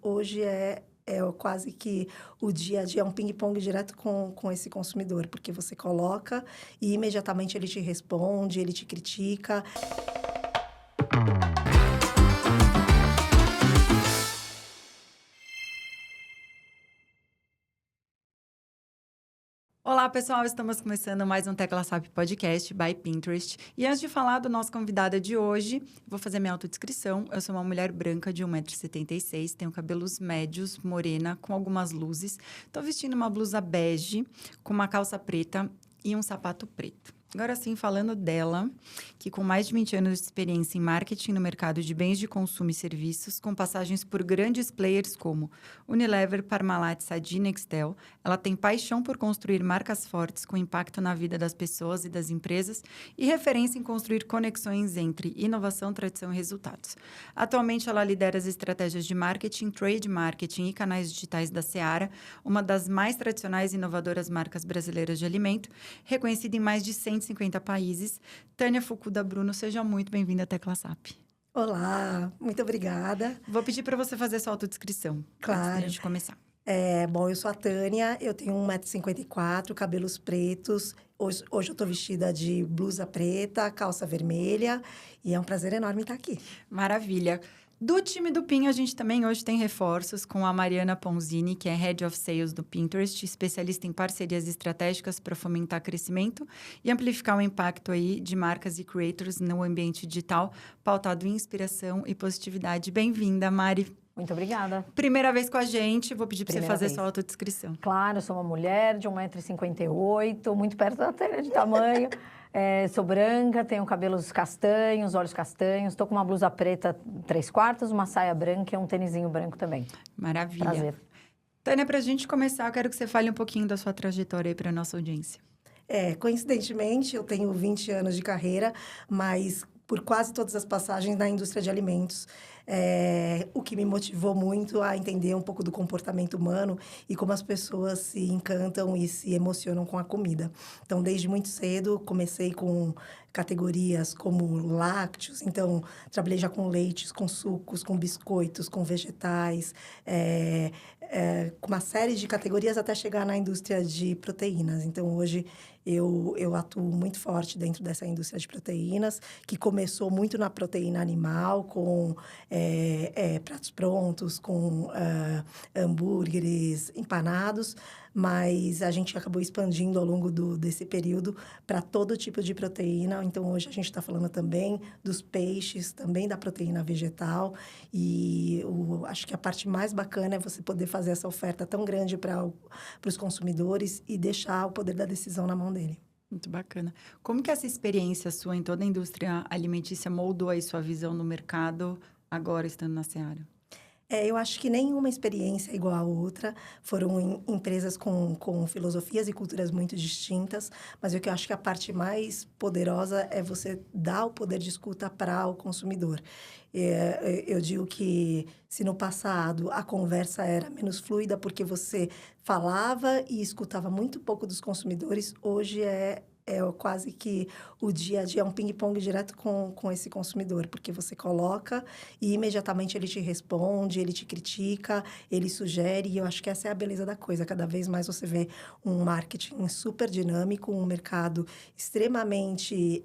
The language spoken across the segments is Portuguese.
hoje é quase que o dia a dia, é um ping-pong direto com esse consumidor, porque você coloca e imediatamente ele te responde, ele te critica. Olá, pessoal! Estamos começando mais um Tecla SAP Podcast by Pinterest. E antes de falar do nosso convidado de hoje, vou fazer minha autodescrição. Eu sou uma mulher branca de 1,76 m, tenho cabelos médios, morena, com algumas luzes. Estou vestindo uma blusa bege, com uma calça preta e um sapato preto. Agora sim, falando dela, que com mais de 20 anos de experiência em marketing no mercado de bens de consumo e serviços, com passagens por grandes players como Unilever, Parmalat, Sadia e Nextel, ela tem paixão por construir marcas fortes com impacto na vida das pessoas e das empresas e referência em construir conexões entre inovação, tradição e resultados. Atualmente, ela lidera as estratégias de marketing, trade marketing e canais digitais da Seara, uma das mais tradicionais e inovadoras marcas brasileiras de alimento, reconhecida em mais de 150 países. Tânia Fukuda Bruno, seja muito bem-vinda à Tecla SAP. Olá, muito obrigada. Vou pedir para você fazer sua autodescrição, Claro. antes da gente começar. Bom, eu sou a Tânia, eu tenho 1,54 m, cabelos pretos. Hoje eu estou vestida de blusa preta, calça vermelha, e é um prazer enorme estar aqui. Maravilha. Do time do PIN, a gente também hoje tem reforços com a Mariana Ponzini, que é Head of Sales do Pinterest, especialista em parcerias estratégicas para fomentar crescimento e amplificar o impacto aí de marcas e creators no ambiente digital, pautado em inspiração e positividade. Bem-vinda, Mari. Muito obrigada. Primeira vez com a gente, vou pedir para você fazer vez. sua autodescrição. Claro, eu sou uma mulher de 1,58 m, muito perto da Tânia de tamanho. Sou branca, tenho cabelos castanhos, olhos castanhos. Estou com uma blusa preta 3/4, uma saia branca e um tênisinho branco também. Maravilha. Prazer. Tânia, para a gente começar, eu quero que você fale um pouquinho da sua trajetória aí para a nossa audiência. Coincidentemente, eu tenho 20 anos de carreira, mas por quase todas as passagens na indústria de alimentos. O que me motivou muito a entender um pouco do comportamento humano e como as pessoas se encantam e se emocionam com a comida. Então, desde muito cedo, comecei com categorias como lácteos. Então, trabalhei já com leites, com sucos, com biscoitos, com vegetais, com uma série de categorias até chegar na indústria de proteínas. Então, hoje, eu atuo muito forte dentro dessa indústria de proteínas, que começou muito na proteína animal, com pratos prontos, com hambúrgueres empanados, mas a gente acabou expandindo ao longo desse período para todo tipo de proteína. Então, hoje a gente está falando também dos peixes, também da proteína vegetal. E acho que a parte mais bacana é você poder fazer essa oferta tão grande para os consumidores e deixar o poder da decisão na mão dele. Muito bacana. Como que essa experiência sua em toda a indústria alimentícia moldou aí sua visão no mercado, agora estando na Seara? Eu acho que nenhuma experiência é igual à outra. Foram empresas com filosofias e culturas muito distintas, mas o que eu acho que a parte mais poderosa é você dar o poder de escuta para o consumidor. Eu digo que se no passado a conversa era menos fluida porque você falava e escutava muito pouco dos consumidores, hoje é quase que o dia a dia, é um ping-pong direto com esse consumidor, porque você coloca e imediatamente ele te responde, ele te critica, ele sugere, e eu acho que essa é a beleza da coisa. Cada vez mais você vê um marketing super dinâmico, um mercado extremamente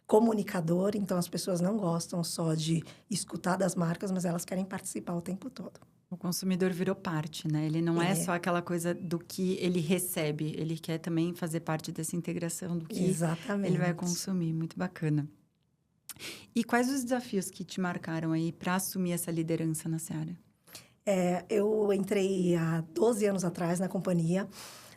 comunicador, então as pessoas não gostam só de escutar das marcas, mas elas querem participar o tempo todo. O consumidor virou parte, né? Ele não é só aquela coisa do que ele recebe, ele quer também fazer parte dessa integração do que Exatamente. ele vai consumir. Muito bacana. E quais os desafios que te marcaram aí para assumir essa liderança na Seara? Eu entrei há 12 anos atrás na companhia.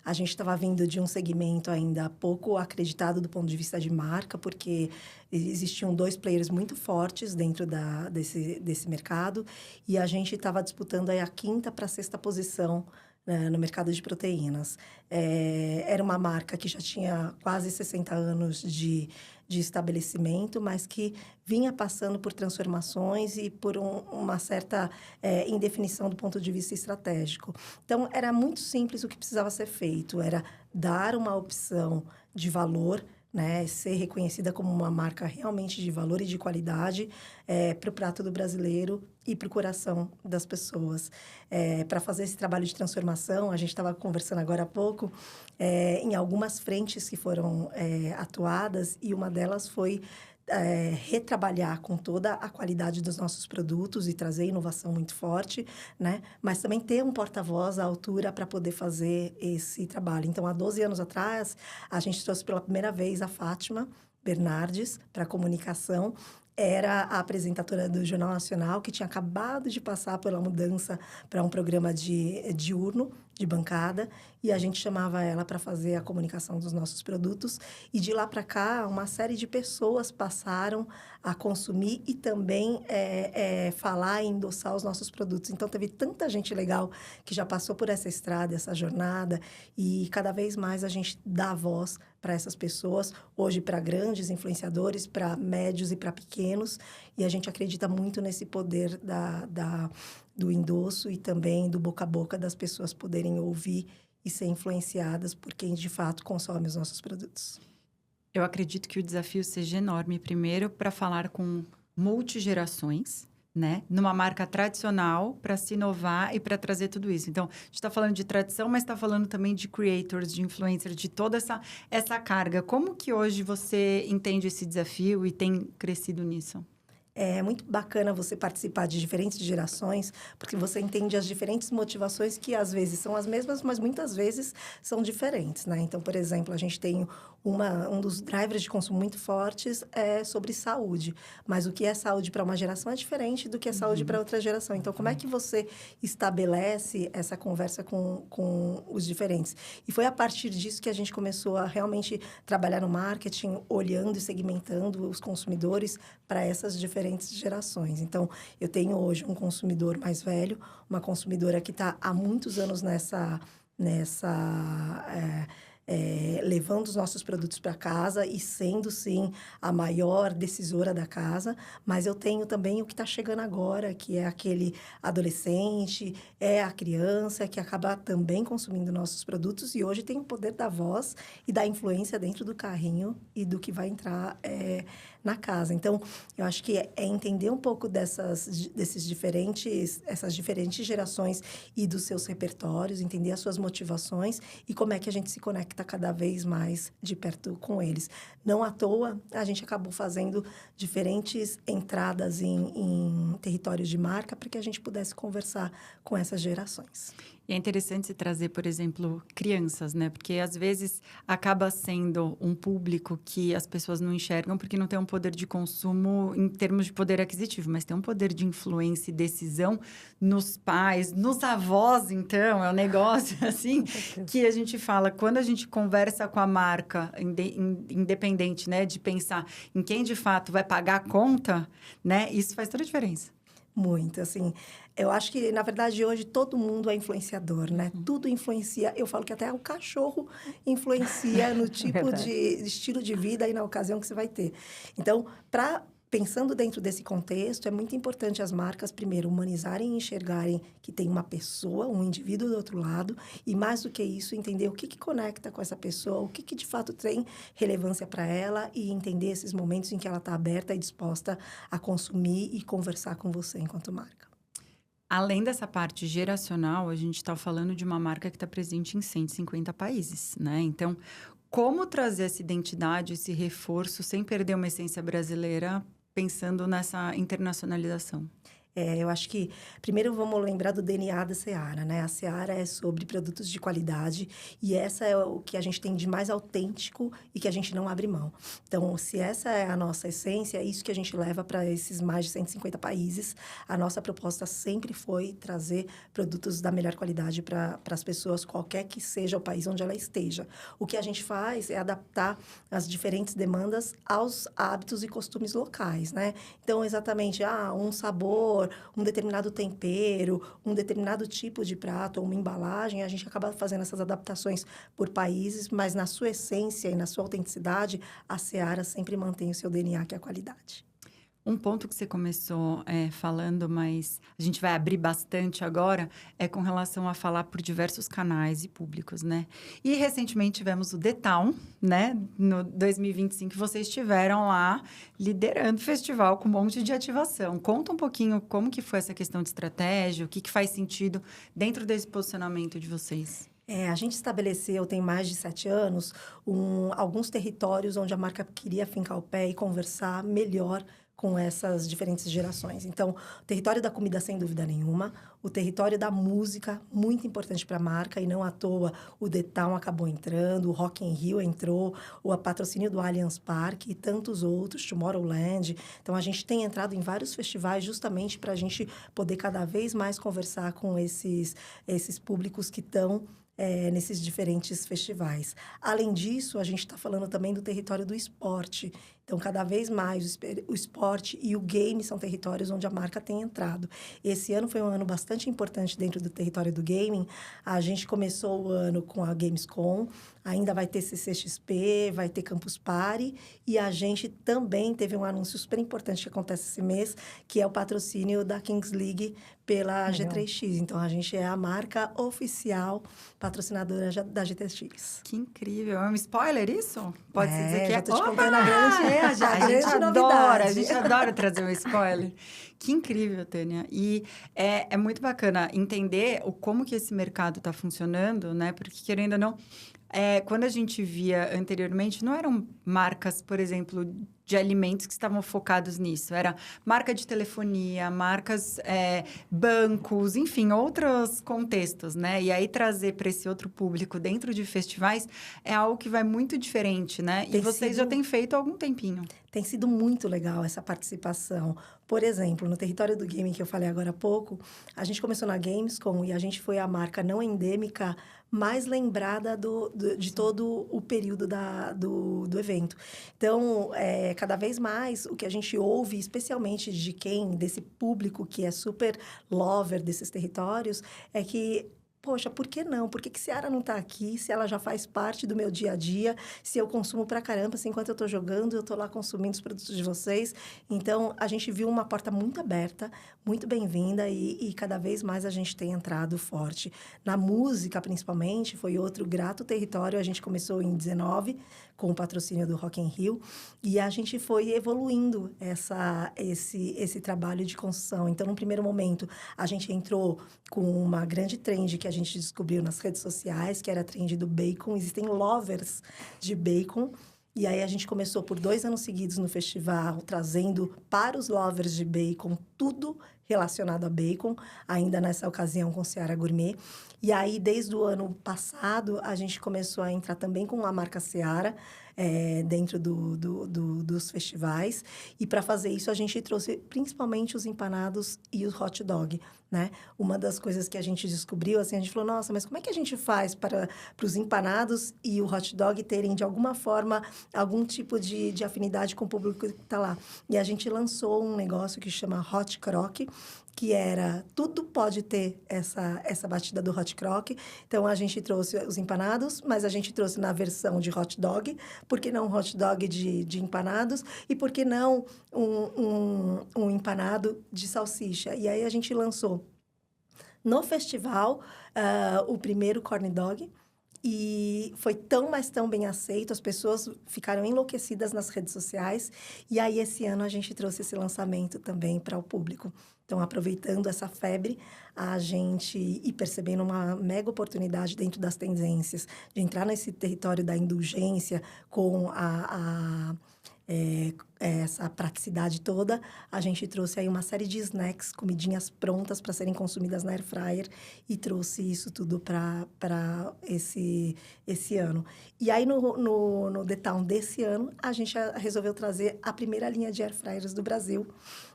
A gente estava vindo de um segmento ainda pouco acreditado do ponto de vista de marca, porque existiam 2 players muito fortes dentro desse mercado, e a gente estava disputando aí a 5ª para a 6ª posição no mercado de proteínas. Era uma marca que já tinha quase 60 anos de estabelecimento, mas que vinha passando por transformações e por uma certa indefinição do ponto de vista estratégico. Então, era muito simples o que precisava ser feito, era dar uma opção de valor né? Ser reconhecida como uma marca realmente de valor e de qualidade para o prato do brasileiro e para o coração das pessoas. Para fazer esse trabalho de transformação, a gente estava conversando agora há pouco, em algumas frentes que foram atuadas, e uma delas foi retrabalhar com toda a qualidade dos nossos produtos e trazer inovação muito forte, né? Mas também ter um porta-voz à altura para poder fazer esse trabalho. Então, há 12 anos atrás, a gente trouxe pela primeira vez a Fátima Bernardes para a comunicação. Era a apresentadora do Jornal Nacional, que tinha acabado de passar pela mudança para um programa diurno, de bancada, e a gente chamava ela para fazer a comunicação dos nossos produtos. E de lá para cá, uma série de pessoas passaram a consumir e também falar e endossar os nossos produtos. Então, teve tanta gente legal que já passou por essa estrada, essa jornada, e cada vez mais a gente dá voz para essas pessoas, hoje para grandes influenciadores, para médios e para pequenos, e a gente acredita muito nesse poder do endosso e também do boca a boca, das pessoas poderem ouvir e ser influenciadas por quem de fato consome os nossos produtos. Eu acredito que o desafio seja enorme, primeiro, para falar com multigerações, né? Numa marca tradicional, para se inovar e para trazer tudo isso. Então, a gente está falando de tradição, mas está falando também de creators, de influencers, de toda essa carga. Como que hoje você entende esse desafio e tem crescido nisso? É muito bacana você participar de diferentes gerações, porque você entende as diferentes motivações que, às vezes, são as mesmas, mas muitas vezes são diferentes, né? Então, por exemplo, a gente tem um dos drivers de consumo muito fortes sobre saúde. Mas o que é saúde para uma geração é diferente do que é saúde para outra geração. Então, como é que você estabelece essa conversa com os diferentes? E foi a partir disso que a gente começou a realmente trabalhar no marketing, olhando e segmentando os consumidores para essas diferentes gerações. Então, eu tenho hoje um consumidor mais velho, uma consumidora que está há muitos anos levando os nossos produtos para casa e sendo, sim, a maior decisora da casa. Mas eu tenho também o que está chegando agora, que é aquele adolescente, é a criança que acaba também consumindo nossos produtos e hoje tem o poder da voz e da influência dentro do carrinho e do que vai entrar na casa. Então, eu acho que é entender um pouco essas diferentes gerações e dos seus repertórios, entender as suas motivações e como é que a gente se conecta cada vez mais de perto com eles. Não à toa, a gente acabou fazendo diferentes entradas em territórios de marca para que a gente pudesse conversar com essas gerações. E é interessante se trazer, por exemplo, crianças, né? Porque, às vezes, acaba sendo um público que as pessoas não enxergam porque não tem um poder de consumo em termos de poder aquisitivo, mas tem um poder de influência e decisão nos pais, nos avós, então. É um negócio, assim, que a gente fala. Quando a gente conversa com a marca independente, né? De pensar em quem, de fato, vai pagar a conta, né? Isso faz toda a diferença. Muito, assim, eu acho que, na verdade, hoje todo mundo é influenciador, né? Tudo influencia. Eu falo que até o cachorro influencia no tipo de estilo de vida e na ocasião que você vai ter. Então, pensando dentro desse contexto, é muito importante as marcas, primeiro, humanizarem e enxergarem que tem uma pessoa, um indivíduo do outro lado, e mais do que isso, entender o que conecta com essa pessoa, o que de fato tem relevância para ela e entender esses momentos em que ela está aberta e disposta a consumir e conversar com você enquanto marca. Além dessa parte geracional, a gente está falando de uma marca que está presente em 150 países, né? Então, como trazer essa identidade, esse reforço, sem perder uma essência brasileira, pensando nessa internacionalização? Eu acho que, primeiro, vamos lembrar do DNA da Seara, né? A Seara é sobre produtos de qualidade e essa é o que a gente tem de mais autêntico e que a gente não abre mão. Então, se essa é a nossa essência, é isso que a gente leva para esses mais de 150 países. A nossa proposta sempre foi trazer produtos da melhor qualidade para as pessoas, qualquer que seja o país onde ela esteja. O que a gente faz é adaptar as diferentes demandas aos hábitos e costumes locais, né? Então, exatamente, um sabor, um determinado tempero, um determinado tipo de prato ou uma embalagem, a gente acaba fazendo essas adaptações por países, mas na sua essência e na sua autenticidade, a Seara sempre mantém o seu DNA, que é a qualidade. Um ponto que você começou falando, mas a gente vai abrir bastante agora, é com relação a falar por diversos canais e públicos, né? E recentemente tivemos o The Town, né? No 2025, vocês estiveram lá liderando o festival com um monte de ativação. Conta um pouquinho como que foi essa questão de estratégia, o que faz sentido dentro desse posicionamento de vocês. A gente estabeleceu, tem mais de 7 anos, alguns territórios onde a marca queria fincar o pé e conversar melhor com essas diferentes gerações. Então, o território da comida, sem dúvida nenhuma. O território da música, muito importante para a marca. E não à toa, o The Town acabou entrando, o Rock in Rio entrou, o patrocínio do Allianz Parque e tantos outros, Tomorrowland. Então, a gente tem entrado em vários festivais justamente para a gente poder cada vez mais conversar com esses públicos que estão nesses diferentes festivais. Além disso, a gente está falando também do território do esporte. Então, cada vez mais, o esporte e o game são territórios onde a marca tem entrado. Esse ano foi um ano bastante importante dentro do território do gaming. A gente começou o ano com a Gamescom, ainda vai ter CCXP, vai ter Campus Party, e a gente também teve um anúncio super importante que acontece esse mês, que é o patrocínio da Kings League pela G3X. Então, a gente é a marca oficial patrocinadora da G3X. Que incrível! É um spoiler isso? Pode-se dizer que já tô te contando a grande, a gente adora, novidade. a gente adora trazer um spoiler. Que incrível, Tânia. E é muito bacana entender como que esse mercado está funcionando, né? Porque, querendo ou não, quando a gente via anteriormente, não eram marcas, por exemplo, de alimentos que estavam focados nisso. Era marca de telefonia, marcas, bancos, enfim, outros contextos, né? E aí trazer para esse outro público dentro de festivais é algo que vai muito diferente, né? E vocês já têm feito há algum tempinho. Tem sido muito legal essa participação. Por exemplo, no território do gaming que eu falei agora há pouco, a gente começou na Gamescom e a gente foi a marca não endêmica mais lembrada de todo o período do evento. Então, cada vez mais, o que a gente ouve, especialmente de desse público que é super lover desses territórios, é que poxa, por que não? Por que Seara não está aqui? Se ela já faz parte do meu dia a dia, se eu consumo pra caramba, se enquanto eu estou jogando, eu estou lá consumindo os produtos de vocês. Então, a gente viu uma porta muito aberta, muito bem-vinda e cada vez mais a gente tem entrado forte. Na música, principalmente, foi outro grato território. A gente começou em 19, com o patrocínio do Rock in Rio, e a gente foi evoluindo esse trabalho de construção. Então, no primeiro momento, a gente entrou com uma grande trend que a gente descobriu nas redes sociais, que era a trend do bacon. Existem lovers de bacon. E aí, a gente começou por 2 anos seguidos no festival, trazendo para os lovers de bacon tudo relacionado a bacon, ainda nessa ocasião com Seara Gourmet. E aí, desde o ano passado, a gente começou a entrar também com a marca Seara, dentro dos festivais. E para fazer isso, a gente trouxe principalmente os empanados e o hot dog, né? Uma das coisas que a gente descobriu, assim, a gente falou, nossa, mas como é que a gente faz para os empanados e o hot dog terem, de alguma forma, algum tipo de afinidade com o público que está lá? E a gente lançou um negócio que chama Hot Crock, que era, tudo pode ter essa batida do hot crock. Então, a gente trouxe os empanados, mas a gente trouxe na versão de hot dog. Por que não um hot dog de empanados? E por que não um empanado de salsicha? E aí, a gente lançou no festival o primeiro corn dog. E foi mas tão bem aceito, as pessoas ficaram enlouquecidas nas redes sociais. E aí, esse ano, a gente trouxe esse lançamento também para o público. Então, aproveitando essa febre, a gente e percebendo uma mega oportunidade dentro das tendências de entrar nesse território da indulgência com essa praticidade toda, a gente trouxe aí uma série de snacks, comidinhas prontas para serem consumidas na air fryer e trouxe isso tudo para esse ano. E aí, no The Town desse ano, a gente resolveu trazer a primeira linha de air fryers do Brasil.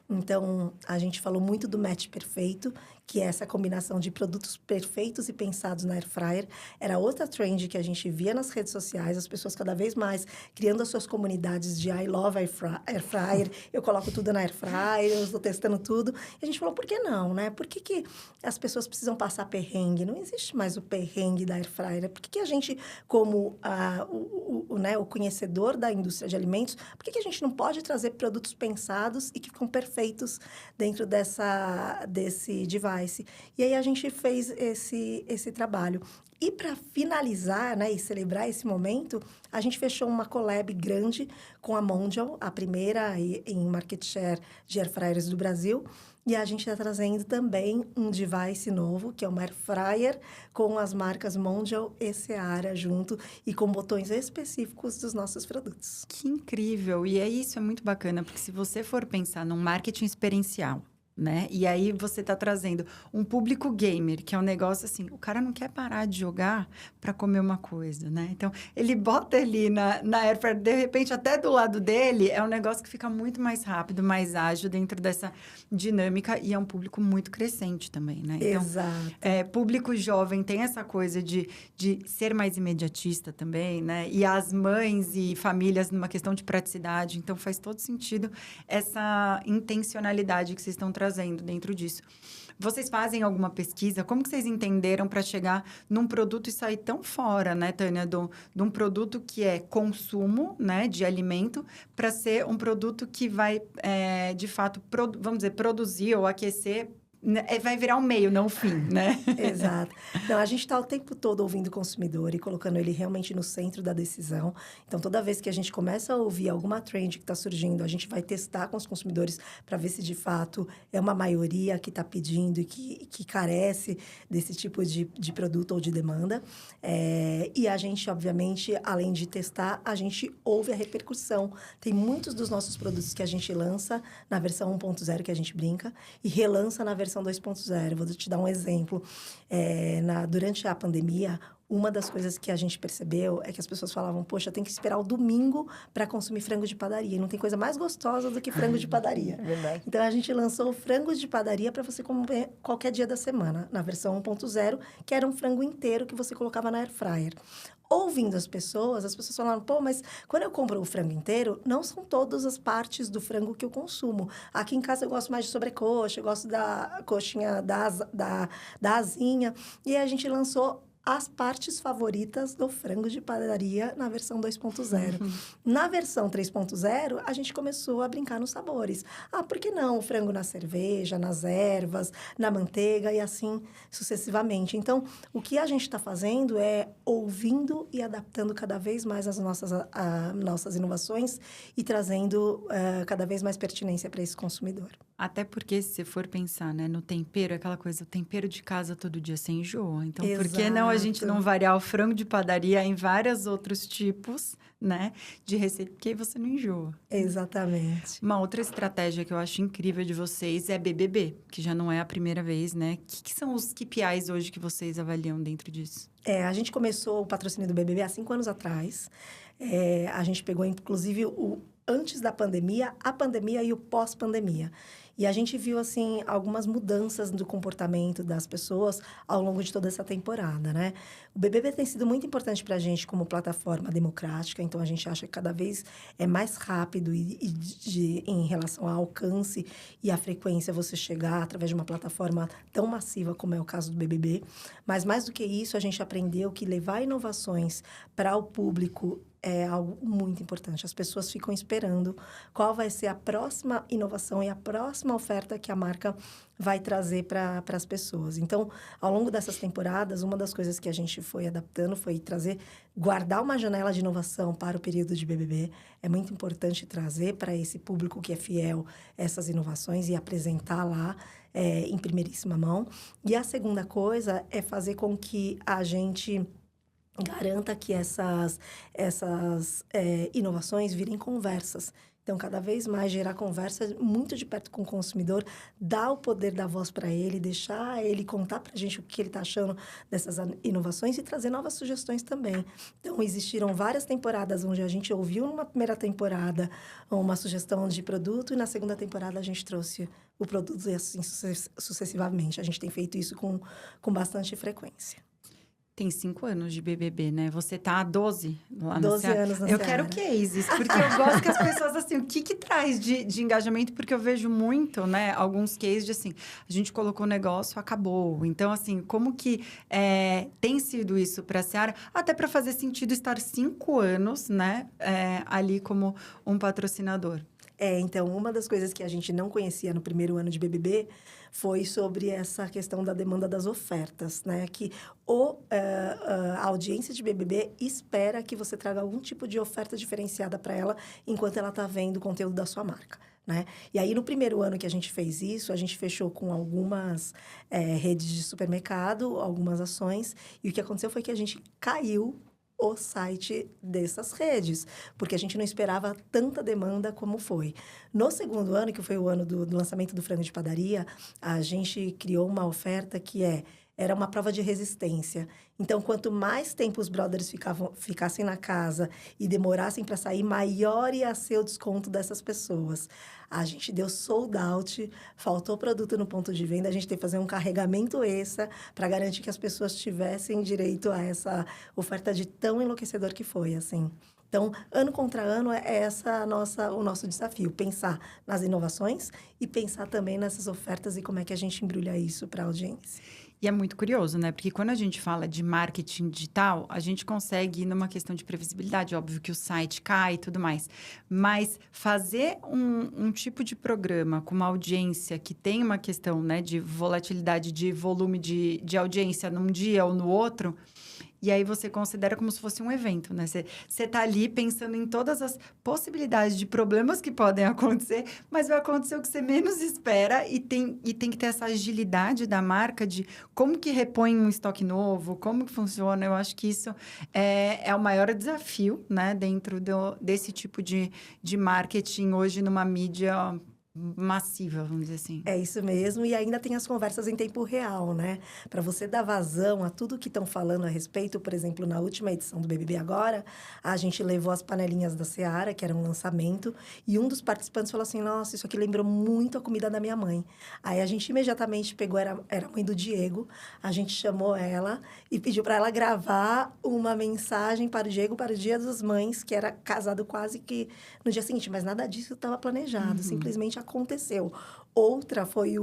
Então, a gente falou muito do match perfeito, que é essa combinação de produtos perfeitos e pensados na air fryer. Era outra trend que a gente via nas redes sociais, as pessoas cada vez mais criando as suas comunidades de I love air fryer, eu coloco tudo na air fryer, eu estou testando tudo. E a gente falou, por que não, né? Por que as pessoas precisam passar perrengue? Não existe mais o perrengue da air fryer. Por que a gente, como o conhecedor da indústria de alimentos, por que a gente não pode trazer produtos pensados e que ficam perfeitos dentro desse device? E aí a gente fez esse trabalho. E para finalizar, né, e celebrar esse momento, a gente fechou uma collab grande com a Mondial, a primeira em market share de air fryers do Brasil. E a gente está trazendo também um device novo, que é uma air fryer, com as marcas Mondial e Seara junto, e com botões específicos dos nossos produtos. Que incrível! E isso é muito bacana, porque se você for pensar num marketing experiencial, né? E aí você tá trazendo um público gamer, que é um negócio assim, o cara não quer parar de jogar para comer uma coisa, né? Então, ele bota ali na air fryer, de repente, até do lado dele, é um negócio que fica muito mais rápido, mais ágil dentro dessa dinâmica, e é um público muito crescente também, né? Então, Exato. Público jovem tem essa coisa de ser mais imediatista também, né? E as mães e famílias numa questão de praticidade, então faz todo sentido essa intencionalidade que vocês estão trazendo dentro disso. Vocês fazem alguma pesquisa? Como que vocês entenderam para chegar num produto e sair tão fora, né, Tânia, de um produto que é consumo, né, de alimento, para ser um produto que vai, de fato, vamos dizer, produzir ou aquecer, vai virar um meio, não um fim, né? Exato. Não, a gente está o tempo todo ouvindo o consumidor e colocando ele realmente no centro da decisão. Então, toda vez que a gente começa a ouvir alguma trend que está surgindo, a gente vai testar com os consumidores para ver se, de fato, é uma maioria que está pedindo e que carece desse tipo de produto ou de demanda. E a gente, obviamente, além de testar, a gente ouve a repercussão. Tem muitos dos nossos produtos que a gente lança na versão 1.0, que a gente brinca, e relança na versão 2.0. Vou te dar um exemplo. Durante a pandemia, uma das coisas que a gente percebeu é que as pessoas falavam, poxa, tem que esperar o domingo para consumir frango de padaria. E não tem coisa mais gostosa do que frango de padaria. É verdade. Então, a gente lançou o frango de padaria para você comer qualquer dia da semana, na versão 1.0, que era um frango inteiro que você colocava na air fryer. Ouvindo as pessoas falaram, pô, mas quando eu compro o frango inteiro, não são todas as partes do frango que eu consumo. Aqui em casa eu gosto mais de sobrecoxa, eu gosto da coxinha da asinha. E a gente lançou as partes favoritas do frango de padaria na versão 2.0. Na versão 3.0, a gente começou a brincar nos sabores. Por que não o frango na cerveja, nas ervas, na manteiga e assim sucessivamente? Então, o que a gente está fazendo é ouvindo e adaptando cada vez mais as nossas inovações e trazendo cada vez mais pertinência para esse consumidor. Até porque, se você for pensar, né, no tempero, aquela coisa, o tempero de casa todo dia você enjoa. Então, por que não a gente não variar o frango de padaria em vários outros tipos, né, de receita? Porque aí você não enjoa. Exatamente. Uma outra estratégia que eu acho incrível de vocês é BBB, que já não é a primeira vez, né? O que são os KPIs hoje que vocês avaliam dentro disso? A gente começou o patrocínio do BBB há 5 anos atrás. A gente pegou, inclusive, antes da pandemia, a pandemia e o pós-pandemia. E a gente viu, assim, algumas mudanças do comportamento das pessoas ao longo de toda essa temporada, né? O BBB tem sido muito importante para a gente como plataforma democrática, então a gente acha que cada vez é mais rápido em relação ao alcance e à frequência você chegar através de uma plataforma tão massiva como é o caso do BBB. Mas, mais do que isso, a gente aprendeu que levar inovações para o público é algo muito importante. As pessoas ficam esperando qual vai ser a próxima inovação e a próxima oferta que a marca vai trazer para as pessoas. Então, ao longo dessas temporadas, uma das coisas que a gente foi adaptando foi guardar uma janela de inovação para o período de BBB. É muito importante trazer para esse público que é fiel essas inovações e apresentar lá em primeiríssima mão. E a segunda coisa é fazer com que a gente garanta que essas inovações virem conversas. Então, cada vez mais gerar conversa muito de perto com o consumidor, dar o poder da voz para ele, deixar ele contar para a gente o que ele está achando dessas inovações e trazer novas sugestões também. Então, existiram várias temporadas onde a gente ouviu numa primeira temporada uma sugestão de produto e na segunda temporada a gente trouxe o produto e assim sucessivamente. A gente tem feito isso com bastante frequência. Tem 5 anos de BBB, né? Você tá há 12 lá na 12 Seara. anos na Eu Seara. quero cases, porque eu gosto que as pessoas, assim, o que traz de engajamento? Porque eu vejo muito, né? Alguns cases de, assim, a gente colocou o negócio, acabou. Então, assim, como que tem sido isso para a Seara? Até para fazer sentido estar 5 anos, né? Ali como um patrocinador. Então, uma das coisas que a gente não conhecia no primeiro ano de BBB foi sobre essa questão da demanda das ofertas, né? Que a audiência de BBB espera que você traga algum tipo de oferta diferenciada para ela enquanto ela está vendo o conteúdo da sua marca, né? E aí, no primeiro ano que a gente fez isso, a gente fechou com algumas redes de supermercado, algumas ações, e o que aconteceu foi que a gente caiu o site dessas redes, porque a gente não esperava tanta demanda como foi. No segundo ano, que foi o ano do lançamento do frango de padaria, a gente criou uma oferta que era uma prova de resistência. Então, quanto mais tempo os brothers ficassem na casa e demorassem para sair, maior ia ser o desconto dessas pessoas. A gente deu sold out, faltou produto no ponto de venda, a gente teve que fazer um carregamento extra para garantir que as pessoas tivessem direito a essa oferta de tão enlouquecedor que foi, assim. Então, ano contra ano, o nosso desafio. Pensar nas inovações e pensar também nessas ofertas e como é que a gente embrulha isso para a audiência. E é muito curioso, né? Porque quando a gente fala de marketing digital, a gente consegue ir numa questão de previsibilidade. Óbvio que o site cai e tudo mais. Mas fazer um tipo de programa com uma audiência que tem uma questão, né, de volatilidade, de volume de audiência num dia ou no outro... E aí você considera como se fosse um evento, né? Você tá ali pensando em todas as possibilidades de problemas que podem acontecer, mas vai acontecer o que você menos espera e tem que ter essa agilidade da marca de como que repõe um estoque novo, como que funciona. Eu acho que isso é o maior desafio, né? Dentro desse tipo de marketing hoje numa mídia massiva, vamos dizer assim. É isso mesmo, e ainda tem as conversas em tempo real, né? Para você dar vazão a tudo que estão falando a respeito, por exemplo, na última edição do BBB Agora, a gente levou as panelinhas da Seara, que era um lançamento, e um dos participantes falou assim, nossa, isso aqui lembrou muito a comida da minha mãe. Aí a gente imediatamente pegou, era a mãe do Diego, a gente chamou ela e pediu para ela gravar uma mensagem para o Diego para o Dia das Mães, que era casado quase que no dia seguinte, mas nada disso estava planejado, simplesmente aconteceu. Outra foi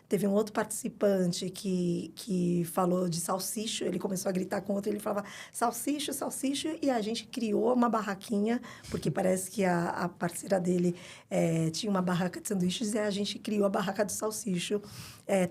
teve um outro participante que falou de salsicho, ele começou a gritar com outro, ele falava salsicho, salsicho, e a gente criou uma barraquinha, porque parece que a parceira dele tinha uma barraca de sanduíches, e a gente criou a barraca do salsicho,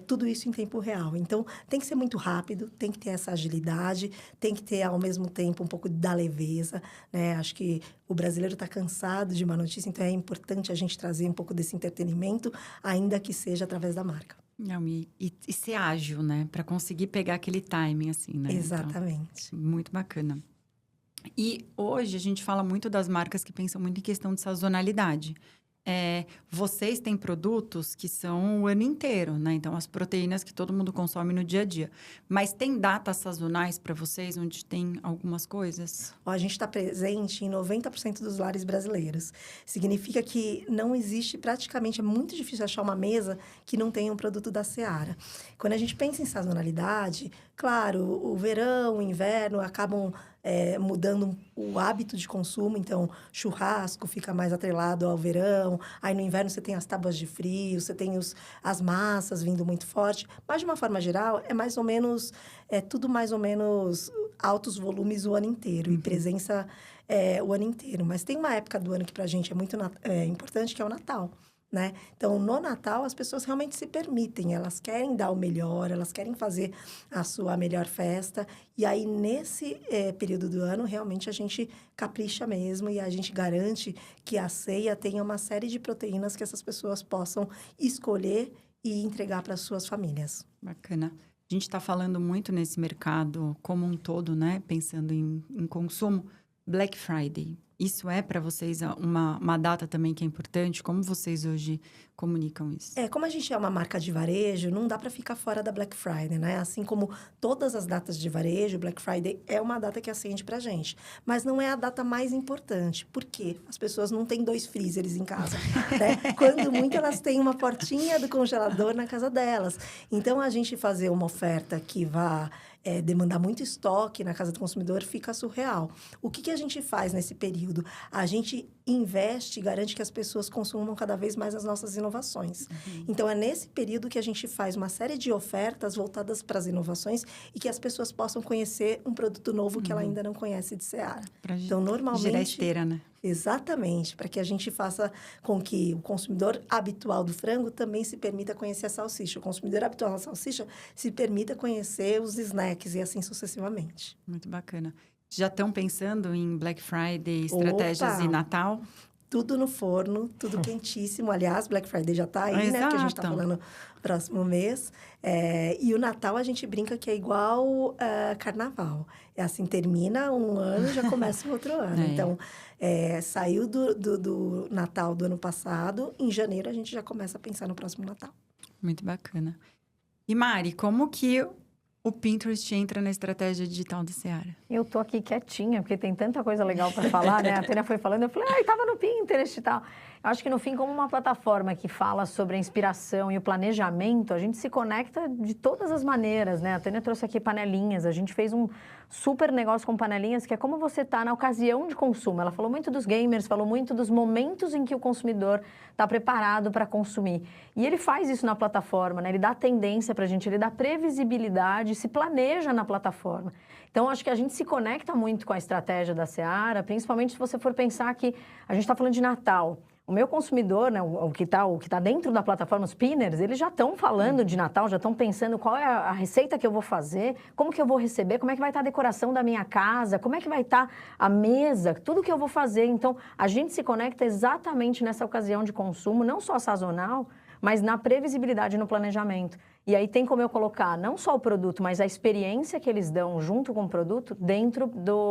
tudo isso em tempo real. Então, tem que ser muito rápido, tem que ter essa agilidade, tem que ter, ao mesmo tempo, um pouco da leveza, né? Acho que o brasileiro está cansado de uma notícia, então é importante a gente trazer um pouco desse entretenimento, ainda que seja através da marca. Não, e ser ágil, né? Para conseguir pegar aquele timing, assim, né? Exatamente. Então, muito bacana. E hoje a gente fala muito das marcas que pensam muito em questão de sazonalidade. Vocês têm produtos que são o ano inteiro, né? Então, as proteínas que todo mundo consome no dia a dia. Mas tem datas sazonais para vocês, onde tem algumas coisas? A gente está presente em 90% dos lares brasileiros. Significa que não existe praticamente, é muito difícil achar uma mesa que não tenha um produto da Seara. Quando a gente pensa em sazonalidade, claro, o verão, o inverno acabam mudando o hábito de consumo. Então, churrasco fica mais atrelado ao verão. Aí, no inverno, você tem as tábuas de frio, você tem as massas vindo muito forte. Mas, de uma forma geral, tudo mais ou menos altos volumes o ano inteiro. E presença o ano inteiro. Mas tem uma época do ano que, para a gente, é muito importante, que é o Natal. Né? Então, no Natal, as pessoas realmente se permitem, elas querem dar o melhor, elas querem fazer a sua melhor festa. E aí, nesse período do ano, realmente a gente capricha mesmo e a gente garante que a ceia tenha uma série de proteínas que essas pessoas possam escolher e entregar para as suas famílias. Bacana. A gente está falando muito nesse mercado como um todo, né? Pensando em consumo. Black Friday. Isso é para vocês uma data também que é importante? Como vocês hoje comunicam isso? Como a gente é uma marca de varejo, não dá para ficar fora da Black Friday, né? Assim como todas as datas de varejo, Black Friday é uma data que acende pra gente. Mas não é a data mais importante. Por quê? As pessoas não têm 2 freezers em casa, né? Quando muito, elas têm uma portinha do congelador na casa delas. Então, a gente fazer uma oferta que vá demandar muito estoque na casa do consumidor fica surreal. O que a gente faz nesse período? A gente investe e garante que as pessoas consumam cada vez mais as nossas inovações. Então, é nesse período que a gente faz uma série de ofertas voltadas para as inovações e que as pessoas possam conhecer um produto novo que ela ainda não conhece de Seara. Então, normalmente... Gerar esteira, né? Exatamente, para que a gente faça com que o consumidor habitual do frango também se permita conhecer a salsicha. O consumidor habitual da salsicha se permita conhecer os snacks e assim sucessivamente. Muito bacana. Já estão pensando em Black Friday, estratégias e Natal? Tudo no forno, tudo quentíssimo. Aliás, Black Friday já está aí, né? Porque a gente está falando próximo mês. E o Natal, a gente brinca que é igual Carnaval. É assim, termina um ano, já começa o outro ano. Então, saiu do Natal do ano passado, em janeiro a gente já começa a pensar no próximo Natal. Muito bacana. E Mari, como que o Pinterest entra na estratégia digital da Seara? Eu tô aqui quietinha, porque tem tanta coisa legal para falar, né? A Tânia foi falando, eu falei, tava no Pinterest e tal. Eu acho que, no fim, como uma plataforma que fala sobre a inspiração e o planejamento, a gente se conecta de todas as maneiras, né? A Tânia trouxe aqui panelinhas, a gente fez um super negócio com panelinhas, que é como você tá na ocasião de consumo. Ela falou muito dos gamers, falou muito dos momentos em que o consumidor está preparado para consumir. E ele faz isso na plataforma, né? Ele dá tendência para a gente, ele dá previsibilidade, se planeja na plataforma. Então, acho que a gente se conecta muito com a estratégia da Seara, principalmente se você for pensar que a gente está falando de Natal. O meu consumidor, né, o que tá dentro da plataforma, os pinners, eles já estão falando de Natal, já estão pensando qual é a receita que eu vou fazer, como que eu vou receber, como é que vai estar a decoração da minha casa, como é que vai estar a mesa, tudo que eu vou fazer. Então, a gente se conecta exatamente nessa ocasião de consumo, não só sazonal, mas na previsibilidade e no planejamento. E aí tem como eu colocar não só o produto, mas a experiência que eles dão junto com o produto dentro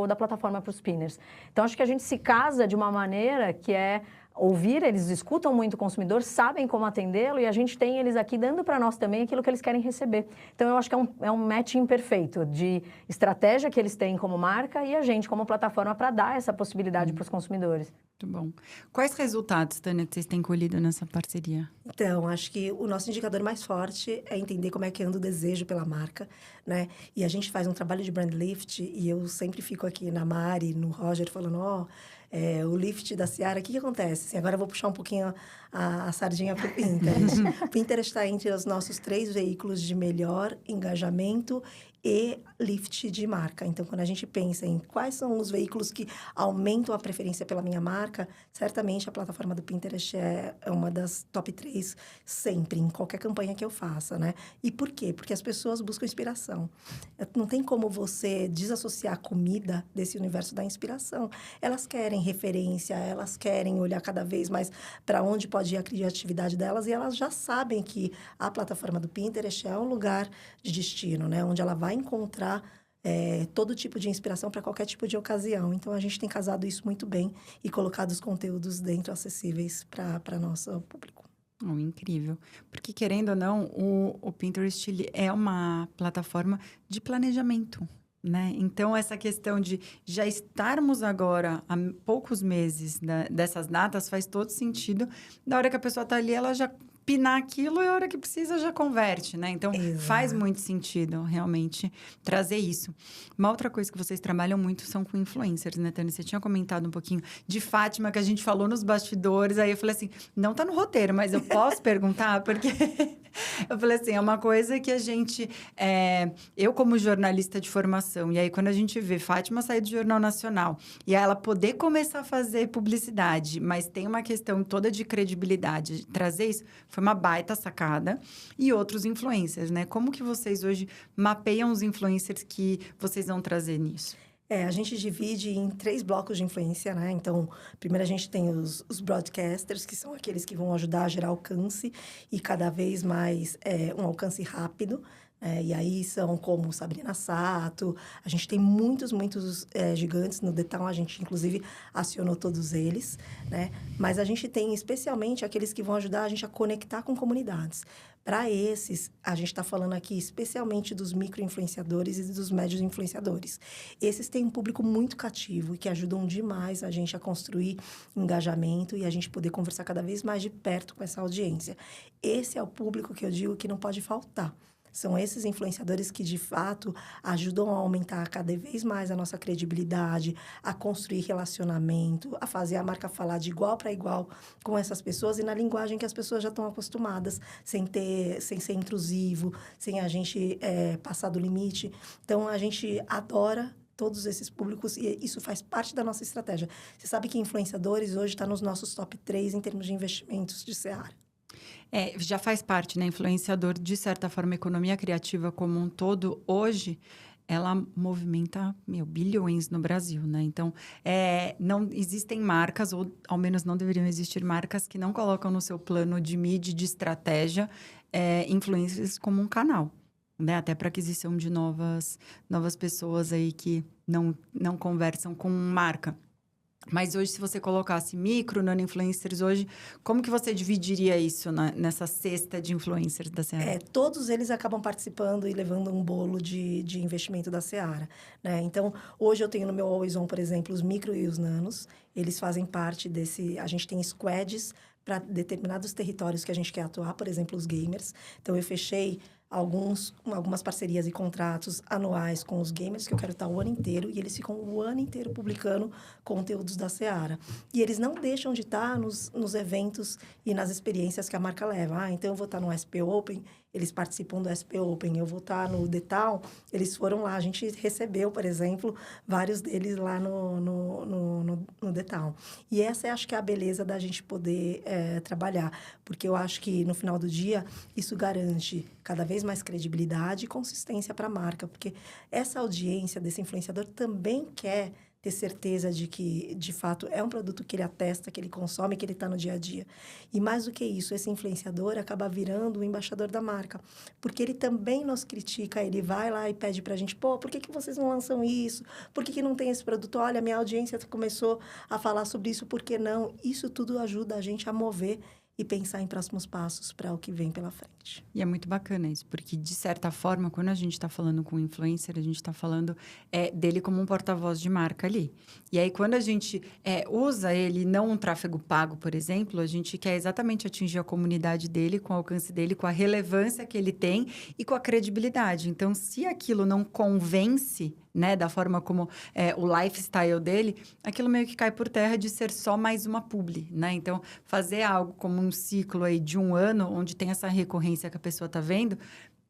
da plataforma para os pinners. Então, acho que a gente se casa de uma maneira que é ouvir, eles escutam muito o consumidor, sabem como atendê-lo e a gente tem eles aqui dando para nós também aquilo que eles querem receber. Então, eu acho que é um matching perfeito de estratégia que eles têm como marca e a gente como plataforma para dar essa possibilidade para os consumidores. Muito bom. Quais resultados, Tânia, que vocês têm colhido nessa parceria? Então, acho que o nosso indicador mais forte é entender como é que anda o desejo pela marca, né? E a gente faz um trabalho de brand lift e eu sempre fico aqui na Mari, no Roger, falando, o lift da Seara, o que acontece? Assim, agora eu vou puxar um pouquinho a sardinha para o Pinterest. O Pinterest está entre os nossos 3 veículos de melhor engajamento e lift de marca. Então, quando a gente pensa em quais são os veículos que aumentam a preferência pela minha marca, certamente a plataforma do Pinterest é uma das top 3 sempre, em qualquer campanha que eu faça, né? E por quê? Porque as pessoas buscam inspiração. Não tem como você desassociar a comida desse universo da inspiração. Elas querem referência, elas querem olhar cada vez mais para onde pode ir a criatividade delas e elas já sabem que a plataforma do Pinterest é um lugar de destino, né? Onde ela vai encontrar todo tipo de inspiração para qualquer tipo de ocasião. Então, a gente tem casado isso muito bem e colocado os conteúdos dentro acessíveis para nosso público. Incrível. Porque, querendo ou não, o Pinterest ele é uma plataforma de planejamento, né? Então, essa questão de já estarmos agora há poucos meses dessas datas faz todo sentido. Na hora que a pessoa está ali, ela já pinar aquilo e a hora que precisa já converte, né? Então, faz muito sentido, realmente, trazer isso. Uma outra coisa que vocês trabalham muito são com influencers, né, Tânia? Você tinha comentado um pouquinho de Fátima, que a gente falou nos bastidores, aí eu falei assim, não tá no roteiro, mas eu posso perguntar? Porque eu falei assim, é uma coisa que a gente... eu, como jornalista de formação, e aí quando a gente vê Fátima sair do Jornal Nacional, e ela poder começar a fazer publicidade, mas tem uma questão toda de credibilidade, trazer isso... Foi uma baita sacada. E outros influencers, né? Como que vocês hoje mapeiam os influencers que vocês vão trazer nisso? A gente divide em 3 blocos de influência, né? Então, primeiro a gente tem os broadcasters, que são aqueles que vão ajudar a gerar alcance e cada vez mais um alcance rápido, E aí são como Sabrina Sato, a gente tem muitos gigantes no The Town, a gente inclusive acionou todos eles, né? Mas a gente tem especialmente aqueles que vão ajudar a gente a conectar com comunidades. Para esses, a gente está falando aqui especialmente dos micro-influenciadores e dos médios influenciadores. Esses têm um público muito cativo e que ajudam demais a gente a construir engajamento e a gente poder conversar cada vez mais de perto com essa audiência. Esse é o público que eu digo que não pode faltar. São esses influenciadores que, de fato, ajudam a aumentar cada vez mais a nossa credibilidade, a construir relacionamento, a fazer a marca falar de igual para igual com essas pessoas e na linguagem que as pessoas já estão acostumadas, sem ser intrusivo, sem a gente passar do limite. Então, a gente adora todos esses públicos e isso faz parte da nossa estratégia. Você sabe que influenciadores hoje está nos nossos top 3 em termos de investimentos de Seara. Já faz parte, né? Influenciador, de certa forma, a economia criativa como um todo, hoje, ela movimenta, bilhões no Brasil, né? Então, não existem marcas, ou ao menos não deveriam existir marcas, que não colocam no seu plano de mídia, de estratégia, influencers como um canal, né? Até para aquisição de novas pessoas aí que não conversam com marca. Mas hoje, se você colocasse micro, nano-influencers hoje, como que você dividiria isso nessa cesta de influencers da Seara? Todos eles acabam participando e levando um bolo de investimento da Seara, né? Então, hoje eu tenho no meu Always On, por exemplo, os micro e os nanos. Eles fazem parte desse... A gente tem squads para determinados territórios que a gente quer atuar, por exemplo, os gamers. Então, eu fechei algumas parcerias e contratos anuais com os gamers, que eu quero estar o ano inteiro, e eles ficam o ano inteiro publicando conteúdos da Seara. E eles não deixam de estar nos eventos e nas experiências que a marca leva. Então, eu vou estar no SP Open, eles participam do SP Open. Eu vou estar no The Town, eles foram lá. A gente recebeu, por exemplo, vários deles lá no The Town. E essa, acho que é a beleza da gente poder trabalhar. Porque eu acho que, no final do dia, isso garante cada vez mais credibilidade e consistência para a marca. Porque essa audiência desse influenciador também quer ter certeza de que, de fato, é um produto que ele atesta, que ele consome, que ele está no dia a dia. E mais do que isso, esse influenciador acaba virando o embaixador da marca. Porque ele também nos critica, ele vai lá e pede para a gente, por que vocês não lançam isso? Por que não tem esse produto? Olha, minha audiência começou a falar sobre isso, por que não? Isso tudo ajuda a gente a mover e pensar em próximos passos para o que vem pela frente. E é muito bacana isso, porque, de certa forma, quando a gente está falando com um influencer, a gente está falando dele como um porta-voz de marca ali. E aí, quando a gente usa ele, não um tráfego pago, por exemplo, a gente quer exatamente atingir a comunidade dele, com o alcance dele, com a relevância que ele tem e com a credibilidade. Então, se aquilo não convence, né, da forma como o lifestyle dele, aquilo meio que cai por terra de ser só mais uma publi, né? Então, fazer algo como um ciclo aí de um ano, onde tem essa recorrência que a pessoa está vendo,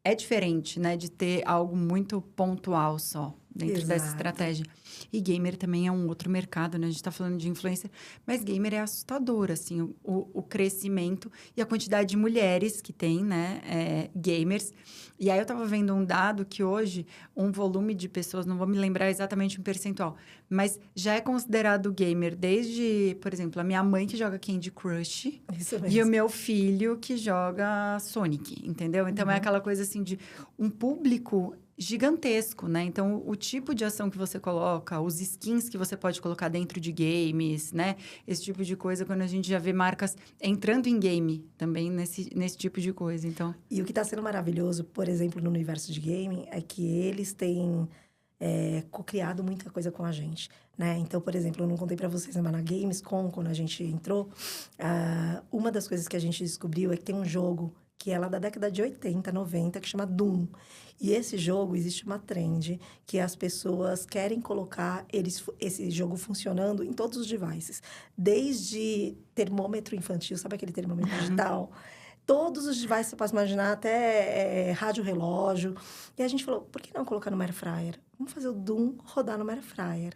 é diferente, né? De ter algo muito pontual só dentro Exato. dessa estratégia. E gamer também é um outro mercado, né? A gente está falando de influencer, mas gamer é assustador, assim, o crescimento e a quantidade de mulheres que tem, né? Gamers. E aí eu estava vendo um dado que hoje um volume de pessoas, não vou me lembrar exatamente um percentual, mas já é considerado gamer desde, por exemplo, a minha mãe que joga Candy Crush Isso e o meu filho que joga Sonic, entendeu? Então, é aquela coisa assim de um público gigantesco, né? Então, o tipo de ação que você coloca, os skins que você pode colocar dentro de games, né? Esse tipo de coisa, quando a gente já vê marcas entrando em game também nesse tipo de coisa, então... E o que está sendo maravilhoso, por exemplo, no universo de gaming, é que eles têm co-criado muita coisa com a gente, né? Então, por exemplo, eu não contei para vocês, mas na Gamescom, quando a gente entrou, uma das coisas que a gente descobriu é que tem um jogo que é lá da década de 80, 90, que chama Doom. E esse jogo, existe uma trend que as pessoas querem colocar esse jogo funcionando em todos os devices. Desde termômetro infantil, sabe aquele termômetro digital? Todos os devices você pode imaginar, até rádio relógio. E a gente falou, por que não colocar no air fryer? vamos fazer o Doom rodar no Air Fryer.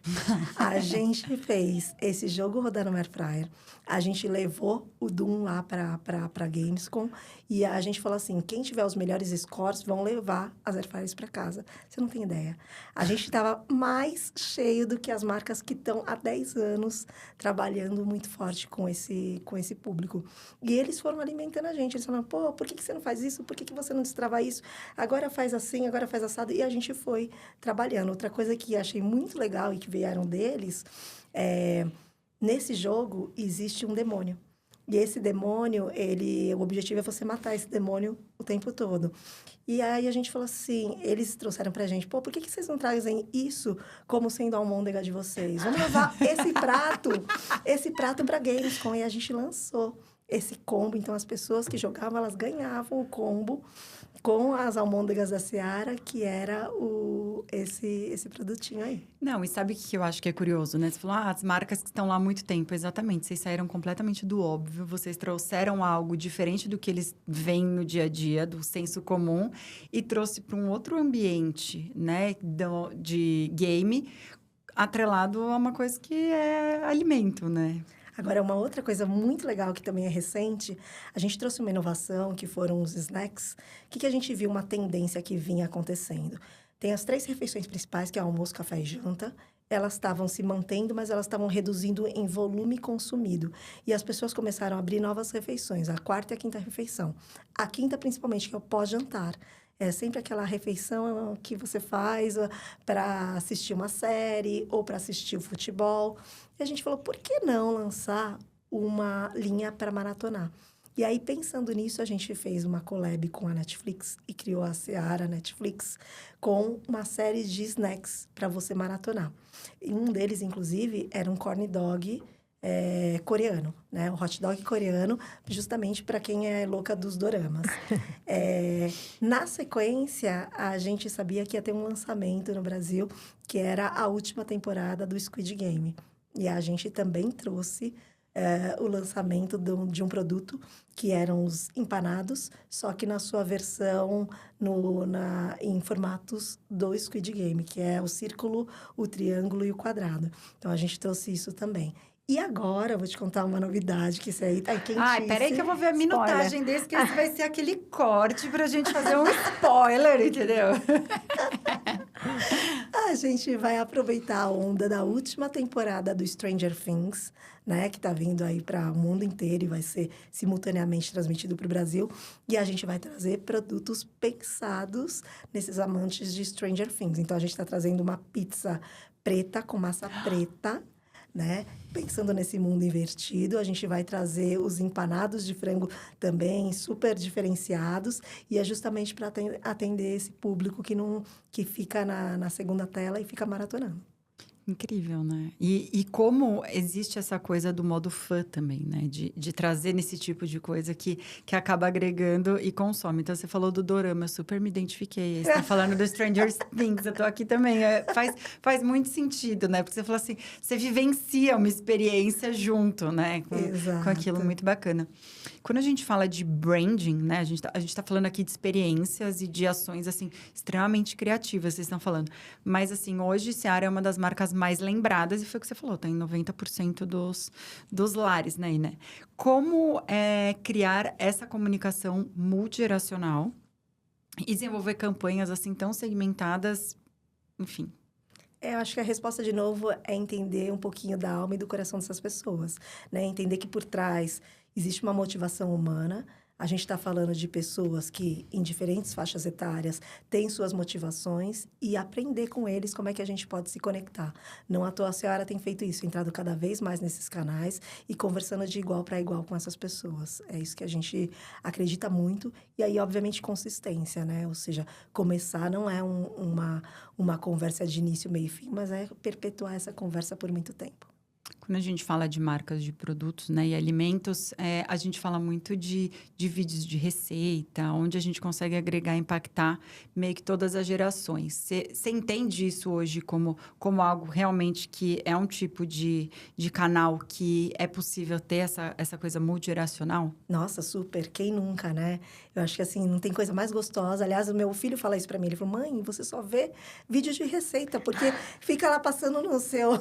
A gente fez esse jogo rodar no Air Fryer. A gente levou o Doom lá para Gamescom e a gente falou assim, quem tiver os melhores scores vão levar as Air Fryers para casa. Você não tem ideia. A gente estava mais cheio do que as marcas que estão há 10 anos trabalhando muito forte com esse público. E eles foram alimentando a gente. Eles falaram, pô, por que você não faz isso? Por que você não destrava isso? Agora faz assim, agora faz assado. E a gente foi trabalhando. Outra coisa que achei muito legal e que vieram deles nesse jogo existe um demônio. E esse demônio, o objetivo é você matar esse demônio o tempo todo. E aí a gente falou assim, eles trouxeram pra gente, pô, por que vocês não trazem isso como sendo a almôndega de vocês? Vamos levar esse prato pra Gamescom. E a gente lançou esse combo. Então, as pessoas que jogavam, elas ganhavam o combo com as almôndegas da Seara, que era esse produtinho aí. Não, e sabe o que eu acho que é curioso, né? Você falou, as marcas que estão lá há muito tempo. Exatamente, vocês saíram completamente do óbvio. Vocês trouxeram algo diferente do que eles veem no dia a dia, do senso comum. E trouxe para um outro ambiente, né? De game, atrelado a uma coisa que é alimento, né? Agora, uma outra coisa muito legal que também é recente, a gente trouxe uma inovação, que foram os snacks. O que a gente viu? Uma tendência que vinha acontecendo. Tem as 3 refeições principais, que é almoço, café e janta. Elas estavam se mantendo, mas elas estavam reduzindo em volume consumido. E as pessoas começaram a abrir novas refeições, a 4ª e a 5ª refeição. A 5ª, principalmente, que é o pós-jantar. É sempre aquela refeição que você faz para assistir uma série ou para assistir o futebol. E a gente falou, por que não lançar uma linha para maratonar? E aí, pensando nisso, a gente fez uma collab com a Netflix e criou a Seara Netflix com uma série de snacks para você maratonar. E um deles, inclusive, era um corn dog coreano, né? O hot dog coreano, justamente para quem é louca dos doramas. Na sequência, a gente sabia que ia ter um lançamento no Brasil, que era a última temporada do Squid Game. E a gente também trouxe o lançamento de um produto que eram os empanados, só que na sua versão em formatos do Squid Game, que é o círculo, o triângulo e o quadrado. Então, a gente trouxe isso também. E agora, eu vou te contar uma novidade, que isso aí tá quentíssimo. Ai, peraí que eu vou ver a minutagem desse, que esse vai ser aquele corte pra gente fazer um spoiler, entendeu? A gente vai aproveitar a onda da última temporada do Stranger Things, né? Que tá vindo aí para o mundo inteiro e vai ser simultaneamente transmitido para o Brasil. E a gente vai trazer produtos pensados nesses amantes de Stranger Things. Então, a gente tá trazendo uma pizza preta com massa preta, né? Pensando nesse mundo invertido, a gente vai trazer os empanados de frango também super diferenciados, e é justamente para atender esse público que fica na segunda tela e fica maratonando. Incrível, né? E como existe essa coisa do modo fã também, né? De trazer nesse tipo de coisa que acaba agregando e consome. Então, você falou do dorama, eu super me identifiquei. Você tá falando do Stranger Things, eu tô aqui também. Faz muito sentido, né? Porque você falou assim, você vivencia uma experiência junto, né? Com aquilo, muito bacana. Quando a gente fala de branding, né? A gente tá falando aqui de experiências e de ações, assim, extremamente criativas, vocês estão falando. Mas, assim, hoje, Seara é uma das marcas mais lembradas, e foi o que você falou, tá em 90% dos lares, né? Como criar essa comunicação multigeracional e desenvolver campanhas, assim, tão segmentadas, enfim... Eu acho que a resposta, de novo, é entender um pouquinho da alma e do coração dessas pessoas, né? Entender que por trás existe uma motivação humana. A gente está falando de pessoas que, em diferentes faixas etárias, têm suas motivações, e aprender com eles como é que a gente pode se conectar. Não à toa a Seara tem feito isso, entrado cada vez mais nesses canais e conversando de igual para igual com essas pessoas. É isso que a gente acredita muito. E aí, obviamente, consistência, né? Ou seja, começar não é uma conversa de início, meio e fim, mas é perpetuar essa conversa por muito tempo. Quando a gente fala de marcas de produtos, né, e alimentos, a gente fala muito de vídeos de receita, onde a gente consegue agregar, impactar meio que todas as gerações. Você entende isso hoje como algo realmente que é um tipo de canal que é possível ter essa coisa multigeracional? Nossa, super. Quem nunca, né? Eu acho que, assim, não tem coisa mais gostosa. Aliás, o meu filho fala isso pra mim. Ele falou, mãe, você só vê vídeo de receita, porque fica lá passando no seu...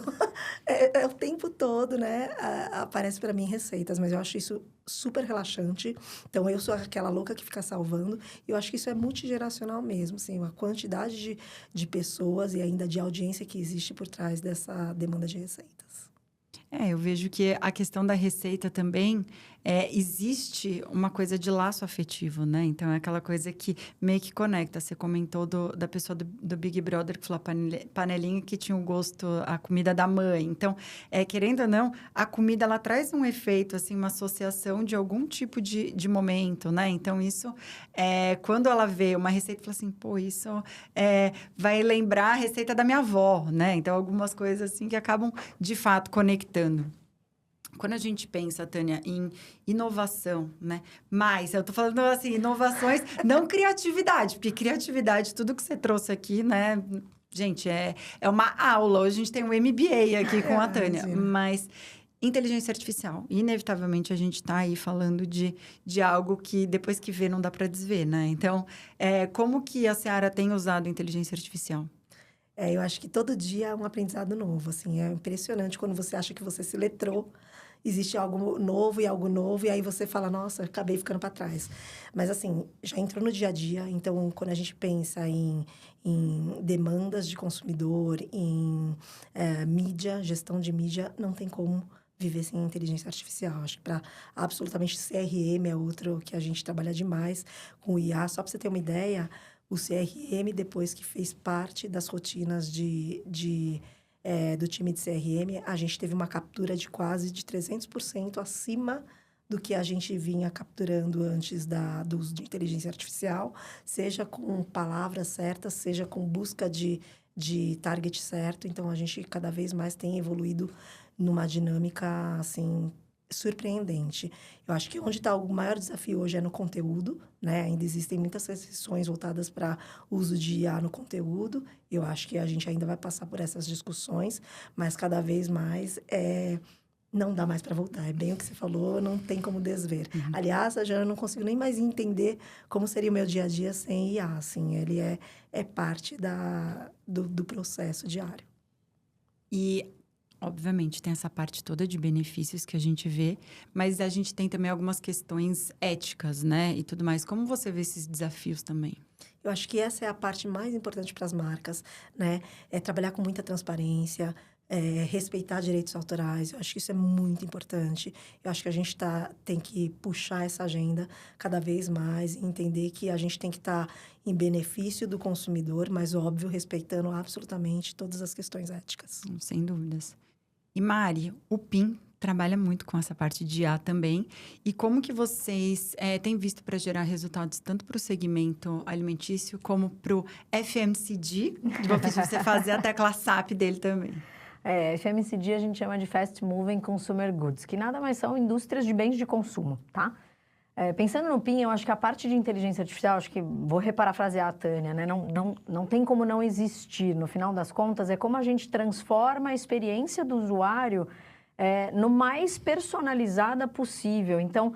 é o tempo todo, né? Aparece pra mim receitas, mas eu acho isso super relaxante. Então, eu sou aquela louca que fica salvando. E eu acho que isso é multigeracional mesmo, assim. A quantidade de pessoas e ainda de audiência que existe por trás dessa demanda de receitas. Eu vejo que a questão da receita também, existe uma coisa de laço afetivo, né? Então, é aquela coisa que meio que conecta. Você comentou da pessoa do Big Brother que falou a panelinha que tinha o gosto, a comida da mãe. Então, querendo ou não, a comida, ela traz um efeito, assim, uma associação de algum tipo de momento, né? Então, isso, quando ela vê uma receita, fala assim, pô, isso vai lembrar a receita da minha avó, né? Então, algumas coisas, assim, que acabam, de fato, conectando. Quando a gente pensa, Tânia, em inovação, né? Mas eu tô falando assim, inovações, não criatividade, porque criatividade, tudo que você trouxe aqui, né? Gente, é uma aula. Hoje a gente tem um MBA aqui com a Tânia. Mas inteligência artificial, inevitavelmente a gente tá aí falando de algo que depois que vê não dá para desver, né? Então, como que a Seara tem usado inteligência artificial? Eu acho que todo dia é um aprendizado novo, assim. É impressionante quando você acha que você se letrou, existe algo novo, e aí você fala, nossa, acabei ficando para trás. Mas, assim, já entrou no dia a dia, então, quando a gente pensa em demandas de consumidor, em mídia, gestão de mídia, não tem como viver sem inteligência artificial. Acho que para absolutamente CRM é outro que a gente trabalha demais com o IA. Só para você ter uma ideia, o CRM, depois que fez parte das rotinas do time de CRM, a gente teve uma captura de quase de 300% acima do que a gente vinha capturando antes do uso de inteligência artificial, seja com palavras certas, seja com busca de target certo. Então, a gente cada vez mais tem evoluído numa dinâmica, assim, surpreendente. Eu acho que onde está o maior desafio hoje é no conteúdo, né? Ainda existem muitas restrições voltadas para o uso de IA no conteúdo. Eu acho que a gente ainda vai passar por essas discussões, mas cada vez mais não dá mais para voltar. É bem o que você falou, não tem como desver. Uhum. Aliás, eu não consigo nem mais entender como seria o meu dia a dia sem IA. Assim, ele é parte do processo diário. E obviamente, tem essa parte toda de benefícios que a gente vê, mas a gente tem também algumas questões éticas, né? E tudo mais. Como você vê esses desafios também? Eu acho que essa é a parte mais importante para as marcas, né? É trabalhar com muita transparência, respeitar direitos autorais. Eu acho que isso é muito importante. Eu acho que a gente tem que puxar essa agenda cada vez mais e entender que a gente tem que estar em benefício do consumidor, mas, óbvio, respeitando absolutamente todas as questões éticas. Sem dúvidas. E Mari, o PIN trabalha muito com essa parte de IA também. E como que vocês têm visto para gerar resultados tanto para o segmento alimentício como para o FMCG? Vou pedir para você fazer a tecla SAP dele também. FMCG a gente chama de Fast Moving Consumer Goods, que nada mais são indústrias de bens de consumo, tá? Pensando no PIN, eu acho que a parte de inteligência artificial, acho que vou reparafrasear a Tânia, né? Não tem como não existir. No final das contas, é como a gente transforma a experiência do usuário no mais personalizada possível. Então,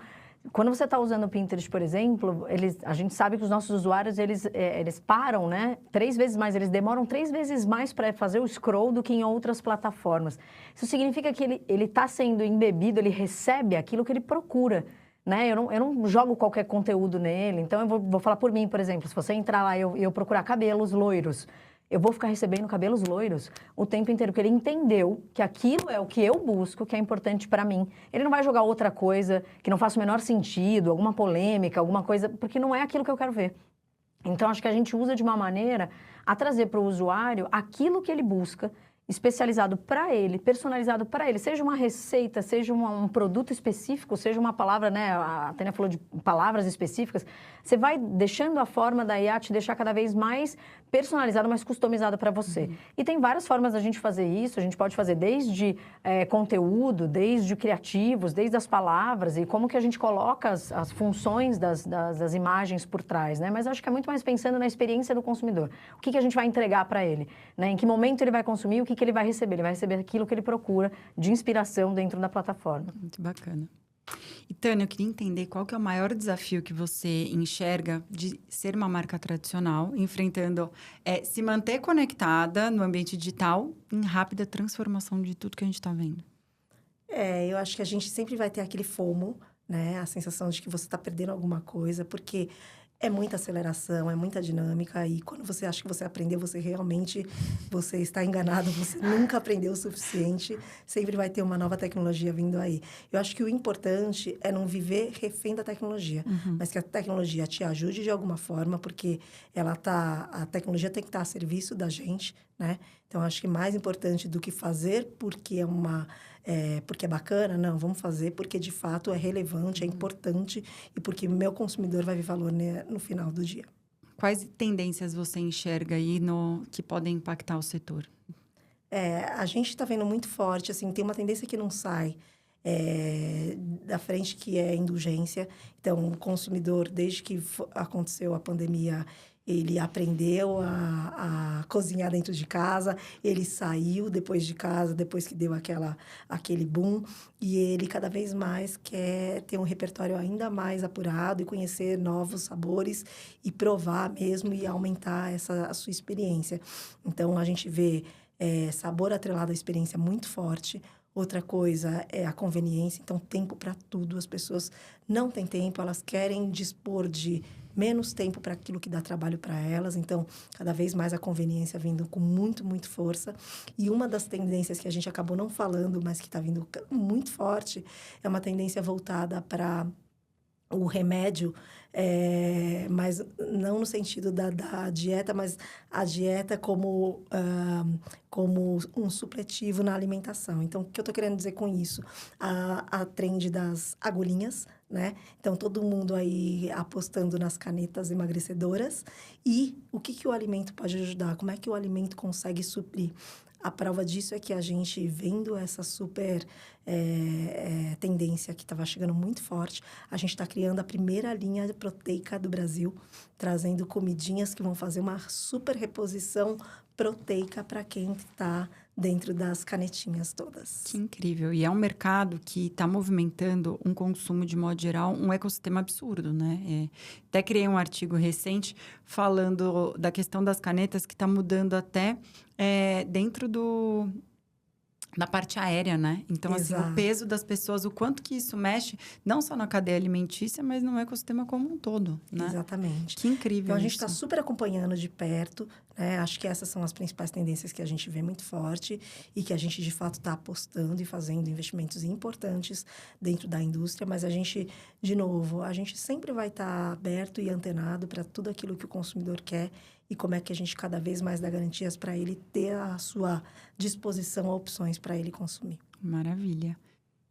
quando você está usando o Pinterest, por exemplo, a gente sabe que os nossos usuários, eles param, né? 3 vezes mais, eles demoram 3 vezes mais para fazer o scroll do que em outras plataformas. Isso significa que ele está sendo embebido, ele recebe aquilo que ele procura. Né? Eu não jogo qualquer conteúdo nele, então eu vou falar por mim, por exemplo, se você entrar lá e eu procurar cabelos loiros, eu vou ficar recebendo cabelos loiros o tempo inteiro, porque ele entendeu que aquilo é o que eu busco, que é importante para mim. Ele não vai jogar outra coisa que não faça o menor sentido, alguma polêmica, alguma coisa, porque não é aquilo que eu quero ver. Então, acho que a gente usa de uma maneira a trazer para o usuário aquilo que ele busca especializado para ele, personalizado para ele, seja uma receita, seja um produto específico, seja uma palavra, né? A Tânia falou de palavras específicas. Você vai deixando a forma da IA te deixar cada vez mais personalizado, mais customizado para você. E tem várias formas da gente fazer isso. A gente pode fazer desde conteúdo, desde criativos, desde as palavras e como que a gente coloca as funções das imagens por trás, né? Mas acho que é muito mais pensando na experiência do consumidor. O que a gente vai entregar para ele, né? Em que momento ele vai consumir, o que ele vai receber? Ele vai receber aquilo que ele procura de inspiração dentro da plataforma. Muito bacana. E, Tânia, eu queria entender qual que é o maior desafio que você enxerga de ser uma marca tradicional, enfrentando, se manter conectada no ambiente digital em rápida transformação de tudo que a gente está vendo. Eu acho que a gente sempre vai ter aquele FOMO, né? A sensação de que você está perdendo alguma coisa, porque é muita aceleração, é muita dinâmica, e quando você acha que você aprendeu, você está enganado, você nunca aprendeu o suficiente, sempre vai ter uma nova tecnologia vindo aí. Eu acho que o importante é não viver refém da tecnologia, mas que a tecnologia te ajude de alguma forma, porque a tecnologia tem que estar a serviço da gente, né? Então, acho que mais importante do que fazer porque é bacana, não, vamos fazer porque de fato é relevante, é importante e porque meu consumidor vai ver valor no final do dia. Quais tendências você enxerga aí que podem impactar o setor? A gente está vendo muito forte, assim, tem uma tendência que não sai da frente, que é a indulgência. Então, o consumidor, desde que aconteceu a pandemia, ele aprendeu a cozinhar dentro de casa, ele saiu depois de casa, depois que deu aquele boom, e ele cada vez mais quer ter um repertório ainda mais apurado e conhecer novos sabores e provar mesmo e aumentar a sua experiência. Então, a gente vê sabor atrelado à experiência muito forte. Outra coisa é a conveniência, então tempo para tudo. As pessoas não têm tempo, elas querem dispor de menos tempo para aquilo que dá trabalho para elas. Então, cada vez mais a conveniência vindo com muito, muito força. E uma das tendências que a gente acabou não falando, mas que está vindo muito forte, é uma tendência voltada para o remédio, mas não no sentido da dieta, mas a dieta como um supletivo na alimentação. Então, o que eu estou querendo dizer com isso? A trend das agulhinhas, né? Então, todo mundo aí apostando nas canetas emagrecedoras. E o que o alimento pode ajudar? Como é que o alimento consegue suprir? A prova disso é que a gente, vendo essa super tendência que estava chegando muito forte, a gente está criando a primeira linha proteica do Brasil, trazendo comidinhas que vão fazer uma super reposição proteica para quem está dentro das canetinhas todas. Que incrível. E é um mercado que está movimentando um consumo, de modo geral, um ecossistema absurdo, né? Até criei um artigo recente falando da questão das canetas, que está mudando até dentro da parte aérea, né? Então, assim, o peso das pessoas, o quanto que isso mexe, não só na cadeia alimentícia, mas no ecossistema como um todo, né? Exatamente. Que incrível. Então, a gente está super acompanhando de perto, né? Acho que essas são as principais tendências que a gente vê muito forte e que a gente, de fato, está apostando e fazendo investimentos importantes dentro da indústria. Mas a gente, de novo, a gente sempre vai estar aberto e antenado para tudo aquilo que o consumidor quer e como é que a gente cada vez mais dá garantias para ele ter à sua disposição opções para ele consumir. Maravilha.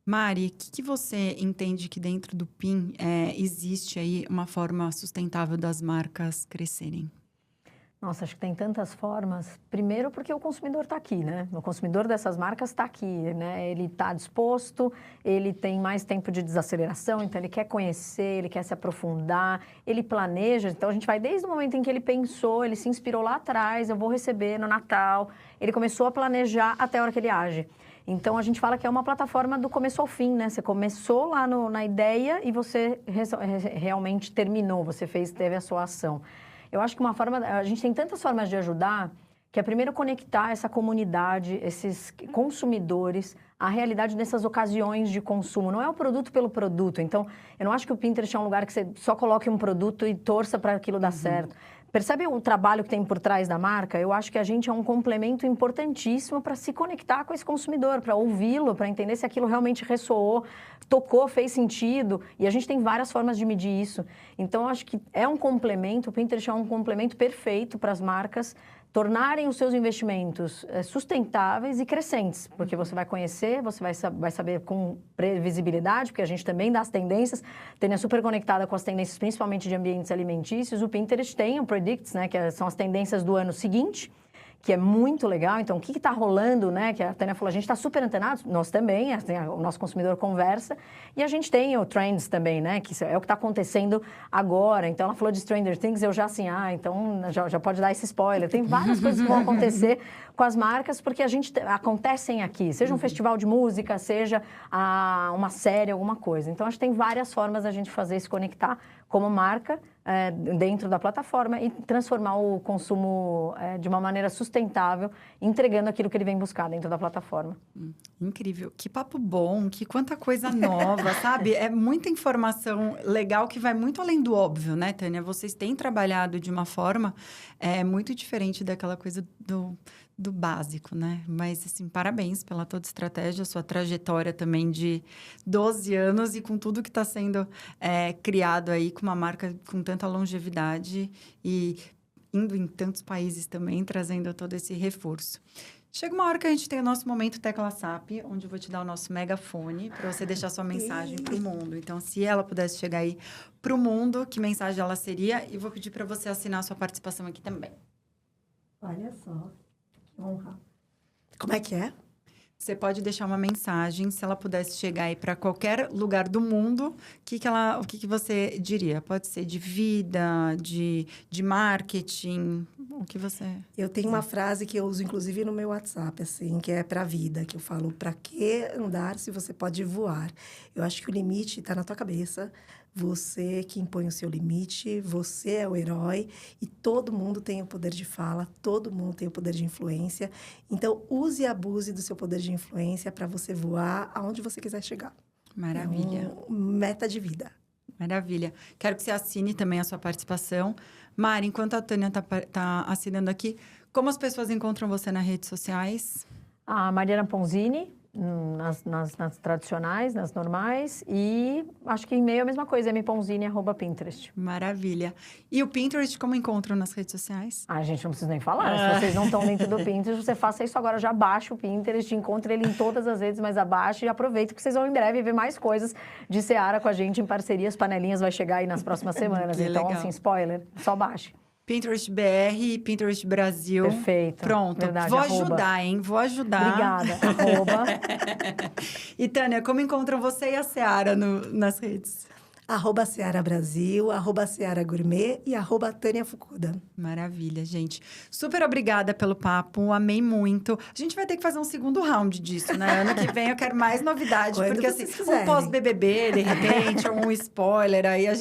Mari, o que você entende que dentro do PIN existe aí uma forma sustentável das marcas crescerem? Nossa, acho que tem tantas formas. Primeiro porque o consumidor está aqui, né? O consumidor dessas marcas está aqui, né? Ele está disposto, ele tem mais tempo de desaceleração, então ele quer conhecer, ele quer se aprofundar, ele planeja. Então, a gente vai desde o momento em que ele pensou, ele se inspirou lá atrás, eu vou receber no Natal. Ele começou a planejar até a hora que ele age. Então, a gente fala que é uma plataforma do começo ao fim, né? Você começou lá na ideia e você realmente terminou, teve a sua ação. Eu acho que a gente tem tantas formas de ajudar, que é primeiro conectar essa comunidade, esses consumidores, à realidade dessas ocasiões de consumo. Não é o produto pelo produto. Então, eu não acho que o Pinterest é um lugar que você só coloque um produto e torça para aquilo dar certo. Percebe o trabalho que tem por trás da marca? Eu acho que a gente é um complemento importantíssimo para se conectar com esse consumidor, para ouvi-lo, para entender se aquilo realmente ressoou, tocou, fez sentido. E a gente tem várias formas de medir isso. Então, eu acho que é um complemento, o Pinterest é um complemento perfeito para as marcas tornarem os seus investimentos sustentáveis e crescentes, porque você vai conhecer, você vai saber com previsibilidade, porque a gente também dá as tendências, Tânia é super conectada com as tendências, principalmente de ambientes alimentícios. O Pinterest tem o Predicts, né, que são as tendências do ano seguinte, que é muito legal. Então, o que está rolando, né? Que a Tânia falou, a gente está super antenado, nós também, o nosso consumidor conversa, e a gente tem o Trends também, né? Que é o que está acontecendo agora. Então, ela falou de Stranger Things, eu já assim, então já pode dar esse spoiler. Tem várias coisas que vão acontecer com as marcas, porque acontecem aqui, seja um festival de música, seja uma série, alguma coisa. Então, acho que tem várias formas da gente fazer se conectar como marca dentro da plataforma e transformar o consumo de uma maneira sustentável, entregando aquilo que ele vem buscar dentro da plataforma. Incrível. Que papo bom, que quanta coisa nova, sabe? É muita informação legal que vai muito além do óbvio, né, Tânia? Vocês têm trabalhado de uma forma muito diferente daquela coisa do básico, né? Mas, assim, parabéns pela toda a estratégia, sua trajetória também de 12 anos e com tudo que está sendo criado aí, com uma marca com tanta longevidade e indo em tantos países também, trazendo todo esse reforço. Chega uma hora que a gente tem o nosso momento Tecla SAP, onde eu vou te dar o nosso megafone para você deixar sua mensagem para o mundo. Então, se ela pudesse chegar aí para o mundo, que mensagem ela seria? E vou pedir para você assinar a sua participação aqui também. Olha só. Honra. Como é que é? Você pode deixar uma mensagem, se ela pudesse chegar aí para qualquer lugar do mundo, o que você diria? Pode ser de vida, de marketing, o que você... Eu tenho uma frase que eu uso, inclusive, no meu WhatsApp, assim, que é pra vida, que eu falo, pra que andar se você pode voar? Eu acho que o limite está na tua cabeça, você que impõe o seu limite, você é o herói e todo mundo tem o poder de fala, todo mundo tem o poder de influência. Então, use e abuse do seu poder de influência para você voar aonde você quiser chegar. Maravilha. Meta de vida. Maravilha. Quero que você assine também a sua participação. Mari, enquanto a Tânia tá assinando aqui, como as pessoas encontram você nas redes sociais? A Mariana Ponzini, nas tradicionais, nas normais, e acho que e-mail é a mesma coisa, mponzini@pinterest. Maravilha. E o Pinterest, como encontram nas redes sociais? Gente, não preciso nem falar. Se vocês não estão dentro do Pinterest, você faça isso agora, já baixa o Pinterest, encontre ele em todas as redes mais abaixo e aproveita, que vocês vão em breve ver mais coisas de Seara com a gente em parceria. As panelinhas vai chegar aí nas próximas semanas. Que então, legal. assim, spoiler, só baixe. Pinterest BR e Pinterest Brasil. Perfeito. Pronto. Verdade, Vou arroba. ajudar, hein? Vou ajudar. Obrigada. Arroba. E, Tânia, como encontram você e a Seara nas redes? @Seara Brasil, @Seara Gourmet e @Tânia Fukuda. Maravilha, gente. Super obrigada pelo papo, amei muito. A gente vai ter que fazer um segundo round disso, né? Ano que vem eu quero mais novidades, Quando porque vocês assim, quiserem. um pós-BBB, de repente, ou um spoiler, aí a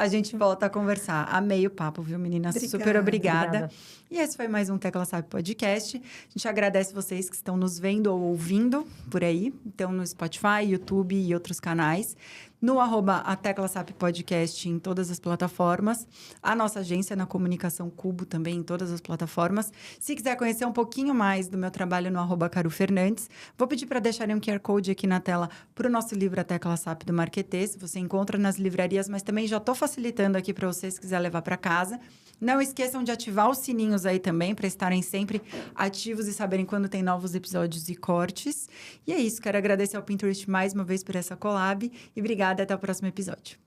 gente volta a conversar. Amei o papo, viu, meninas? Obrigada. Super obrigada. Obrigada. E esse foi mais um Tecla Sabe Podcast. A gente agradece vocês que estão nos vendo ou ouvindo por aí. Então, no Spotify, YouTube e outros canais. No @a Tecla SAP Podcast em todas as plataformas. A nossa agência na Comunicação Cubo também em todas as plataformas. Se quiser conhecer um pouquinho mais do meu trabalho no @Caru Fernandes, vou pedir para deixarem um QR Code aqui na tela para o nosso livro A Tecla SAP do Marketês. Você encontra nas livrarias, mas também já estou facilitando aqui para vocês se quiser levar para casa. Não esqueçam de ativar os sininhos aí também, para estarem sempre ativos e saberem quando tem novos episódios e cortes. E é isso, quero agradecer ao Pinterest mais uma vez por essa collab. E obrigada, até o próximo episódio.